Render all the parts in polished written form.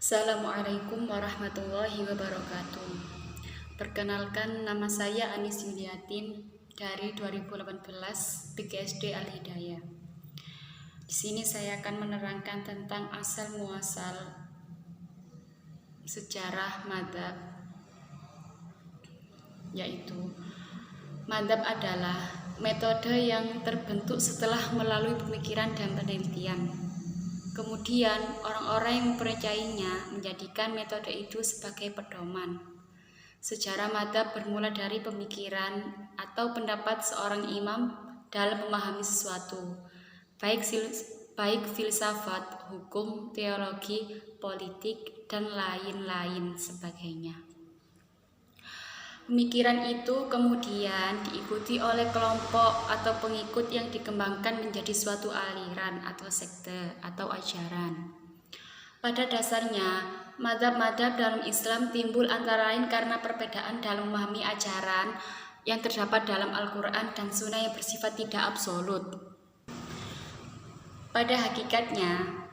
Assalamualaikum warahmatullahi wabarakatuh. Perkenalkan, nama saya Anis Yuliatin dari 2018 PGSD Al Hidayah. Di sini saya akan menerangkan tentang asal muasal sejarah madzhab, yaitu madzhab adalah metode yang terbentuk setelah melalui pemikiran dan penelitian. Kemudian orang-orang yang mempercayainya menjadikan metode itu sebagai pedoman. Sejarah madzhab bermula dari pemikiran atau pendapat seorang imam dalam memahami sesuatu, baik filsafat, hukum, teologi, politik, dan lain-lain sebagainya. Pemikiran itu kemudian diikuti oleh kelompok atau pengikut yang dikembangkan menjadi suatu aliran atau sekte atau ajaran. Pada dasarnya, madzhab-madzhab dalam Islam timbul antara lain karena perbedaan dalam memahami ajaran yang terdapat dalam Al-Quran dan Sunnah yang bersifat tidak absolut. Pada hakikatnya,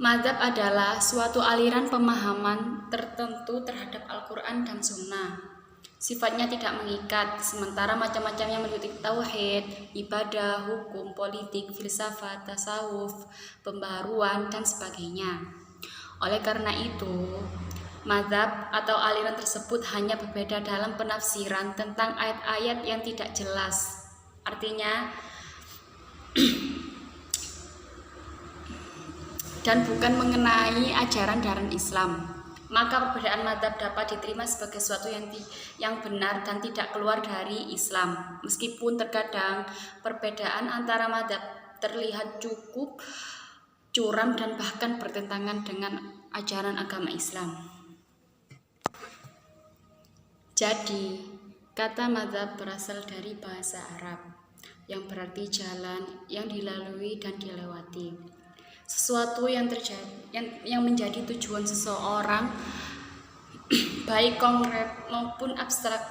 madzhab adalah suatu aliran pemahaman tertentu terhadap Al-Quran dan Sunnah. Sifatnya tidak mengikat, sementara macam-macam yang meliputi tauhid, ibadah, hukum, politik, filsafat, tasawuf, pembaharuan, dan sebagainya. Oleh karena itu, madzhab atau aliran tersebut hanya berbeda dalam penafsiran tentang ayat-ayat yang tidak jelas. Artinya, dan bukan mengenai ajaran dalam Islam. Maka perbedaan madzhab dapat diterima sebagai sesuatu yang benar dan tidak keluar dari Islam. Meskipun terkadang perbedaan antara madzhab terlihat cukup curam dan bahkan bertentangan dengan ajaran agama Islam. Jadi, kata madzhab berasal dari bahasa Arab yang berarti jalan yang dilalui dan dilewati. Sesuatu yang menjadi tujuan seseorang, baik konkret maupun abstrak.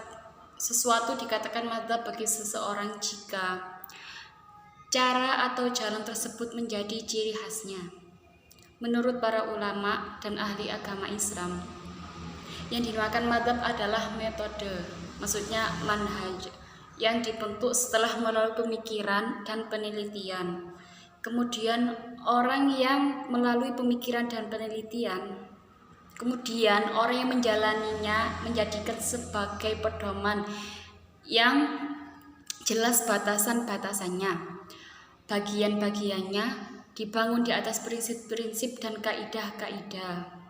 Sesuatu dikatakan madzhab bagi seseorang jika cara atau jalan tersebut menjadi ciri khasnya. Menurut para ulama dan ahli agama Islam, yang dinamakan madzhab adalah metode, maksudnya manhaj, yang dibentuk setelah melalui pemikiran dan penelitian. Kemudian orang yang melalui pemikiran dan penelitian, kemudian orang yang menjalaninya menjadikan sebagai pedoman yang jelas batasan-batasannya. Bagian-bagiannya dibangun di atas prinsip-prinsip dan kaidah-kaidah.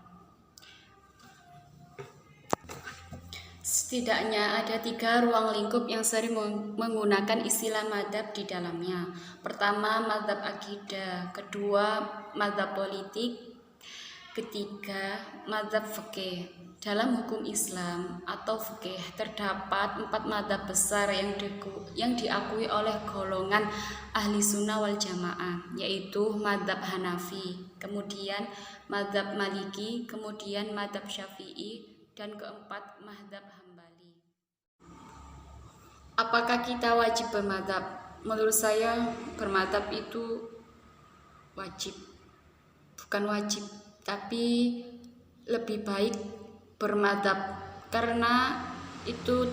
Setidaknya ada 3 ruang lingkup yang sering menggunakan istilah madzhab di dalamnya. Pertama, madzhab akidah. Kedua, madzhab politik. Ketiga, madzhab fikih. Dalam hukum Islam atau fikih terdapat 4 madzhab besar yang diakui oleh golongan ahli sunnah wal jamaah, yaitu madzhab Hanafi, kemudian madzhab Maliki, kemudian madzhab Syafi'i, dan keempat madzhab Hambali. Apakah kita wajib bermadzhab? Menurut saya bermadzhab itu wajib, bukan wajib, tapi lebih baik bermadzhab, karena itu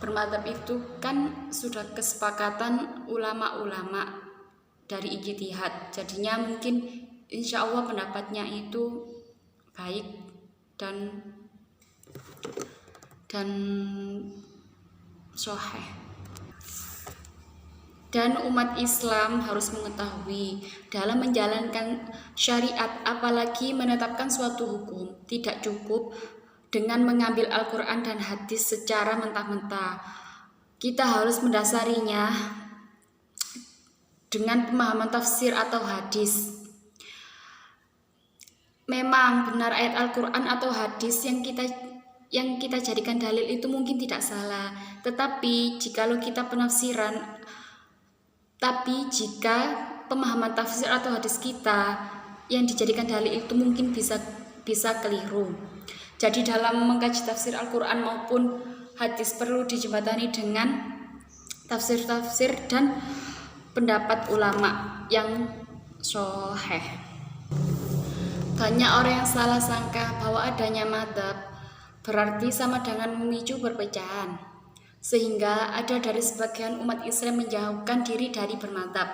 bermadzhab itu kan sudah kesepakatan ulama-ulama dari ijtihad. Jadinya mungkin insya Allah pendapatnya itu baik dan sahih. Dan umat Islam harus mengetahui, dalam menjalankan syariat, apalagi menetapkan suatu hukum, tidak cukup dengan mengambil Al-Quran dan hadis secara mentah-mentah. Kita harus mendasarinya dengan pemahaman tafsir atau hadis. Memang benar ayat Al-Quran atau hadis yang kita jadikan dalil itu mungkin tidak salah, tetapi jika pemahaman tafsir atau hadis kita yang dijadikan dalil itu mungkin bisa keliru. Jadi dalam mengkaji tafsir Al-Quran maupun hadis perlu dijembatani dengan tafsir-tafsir dan pendapat ulama yang sahih. Banyak orang yang salah sangka bahwa adanya madhab berarti sama dengan memicu perpecahan, sehingga ada dari sebagian umat Islam menjauhkan diri dari bermadhab.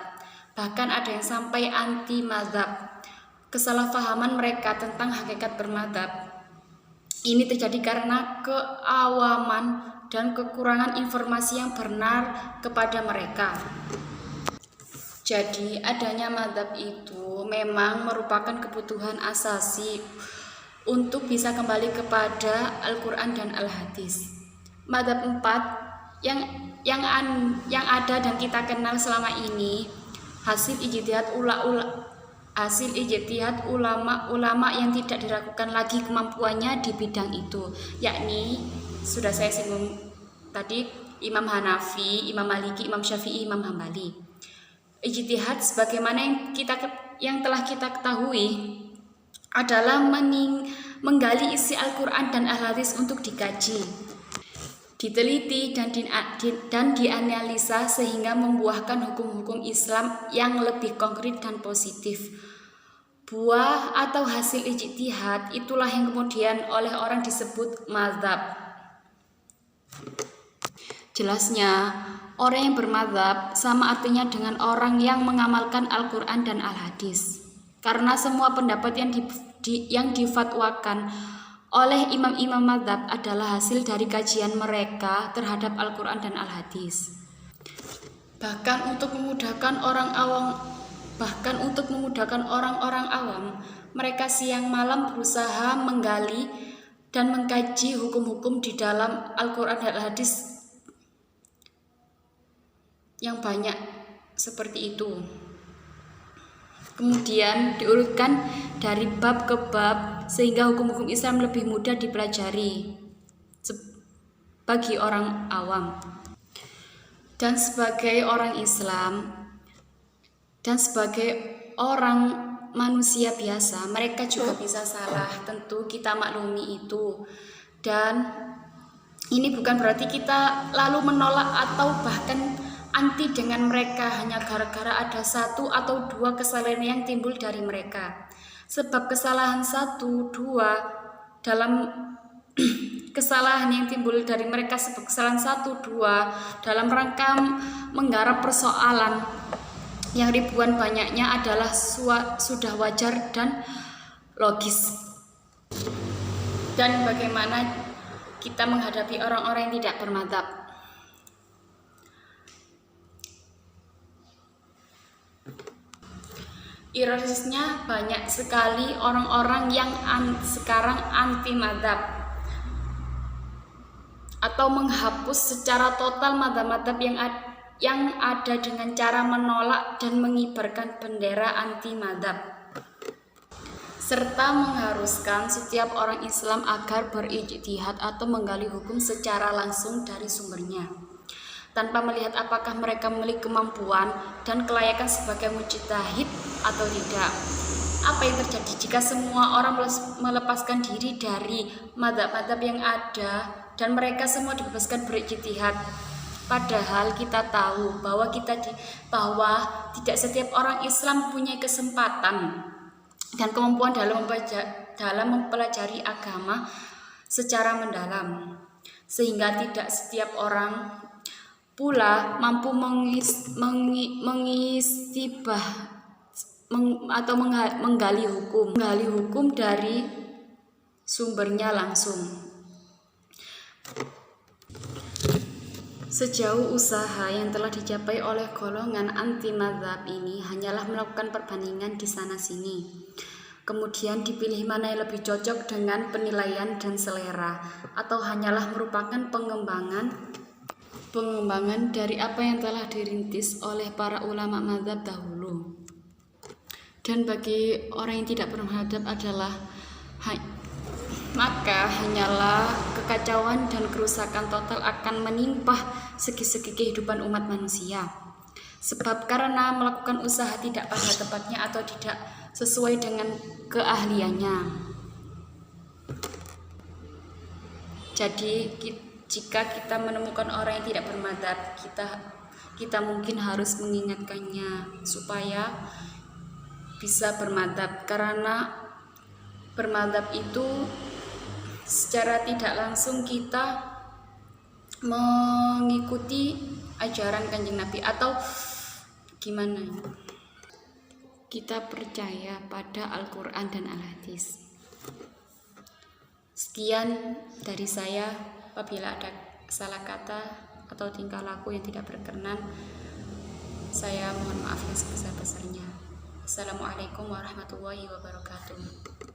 Bahkan ada yang sampai anti madhab. Kesalahpahaman mereka tentang hakikat bermadhab ini terjadi karena keawaman dan kekurangan informasi yang benar kepada mereka. Jadi adanya madhab itu memang merupakan kebutuhan asasi untuk bisa kembali kepada Al-Quran dan Al-Hadis. Madhab 4 yang ada dan kita kenal selama ini hasil ijtihad ulama yang tidak diragukan lagi kemampuannya di bidang itu, yakni sudah saya singgung tadi Imam Hanafi, Imam Maliki, Imam Syafi'i, Imam Hambali. Ijtihad sebagaimana yang telah kita ketahui adalah menggali isi Al-Quran dan Al-Hadis untuk dikaji, diteliti dan dianalisa sehingga membuahkan hukum-hukum Islam yang lebih konkret dan positif. Buah atau hasil ijtihad itulah yang kemudian oleh orang disebut mazhab. Jelasnya, orang yang bermazhab sama artinya dengan orang yang mengamalkan Al-Quran dan Al-Hadis. Karena semua pendapat yang difatwakan oleh imam-imam mazhab adalah hasil dari kajian mereka terhadap Al-Quran dan Al-Hadis. Bahkan untuk memudahkan orang-orang awam, mereka siang malam berusaha menggali dan mengkaji hukum-hukum di dalam Al-Quran dan Al-Hadis yang banyak seperti itu. Kemudian diurutkan dari bab ke bab sehingga hukum-hukum Islam lebih mudah dipelajari bagi orang awam. Dan sebagai orang Islam dan sebagai orang manusia biasa, mereka juga bisa salah, tentu kita maklumi itu. Dan ini bukan berarti kita lalu menolak atau bahkan anti dengan mereka hanya gara-gara ada satu atau dua kesalahan yang timbul dari mereka. Sebab kesalahan satu, dua dalam kesalahan yang timbul dari mereka sebab kesalahan satu, dua dalam rangka menggarap persoalan yang ribuan banyaknya adalah sudah wajar dan logis. Dan bagaimana kita menghadapi orang-orang yang tidak bermadzhab? Ironisnya banyak sekali orang-orang yang sekarang anti madzhab atau menghapus secara total madzhab-madzhab yang ada dengan cara menolak dan mengibarkan bendera anti madzhab, serta mengharuskan setiap orang Islam agar berijtihad atau menggali hukum secara langsung dari sumbernya, tanpa melihat apakah mereka memiliki kemampuan dan kelayakan sebagai mujtahid atau tidak. Apa yang terjadi jika semua orang melepaskan diri dari madzhab-madzhab yang ada dan mereka semua dibebaskan berijtihad? Padahal kita tahu bahwa tidak setiap orang Islam punya kesempatan dan kemampuan dalam mempelajari agama secara mendalam, sehingga tidak setiap orang pula mampu menggali hukum dari sumbernya langsung. Sejauh usaha yang telah dicapai oleh golongan anti madzhab ini hanyalah melakukan perbandingan di sana sini, kemudian dipilih mana yang lebih cocok dengan penilaian dan selera, atau hanyalah merupakan pengembangan dari apa yang telah dirintis oleh para ulama madzhab dahulu. Dan bagi orang yang tidak bermadzhab maka hanyalah kekacauan dan kerusakan total akan menimpa segi-segi kehidupan umat manusia. Sebab karena melakukan usaha tidak pada tempatnya atau tidak sesuai dengan keahliannya. Jadi jika kita menemukan orang yang tidak bermadzhab, kita mungkin harus mengingatkannya supaya bisa bermadzhab, karena bermadzhab itu secara tidak langsung kita mengikuti ajaran Kanjeng Nabi, atau gimana? Kita percaya pada Al-Quran dan Al-Hadis. Sekian dari saya. Apabila ada salah kata atau tingkah laku yang tidak berkenan, saya mohon maaf yang sebesar-besarnya. Assalamualaikum warahmatullahi wabarakatuh.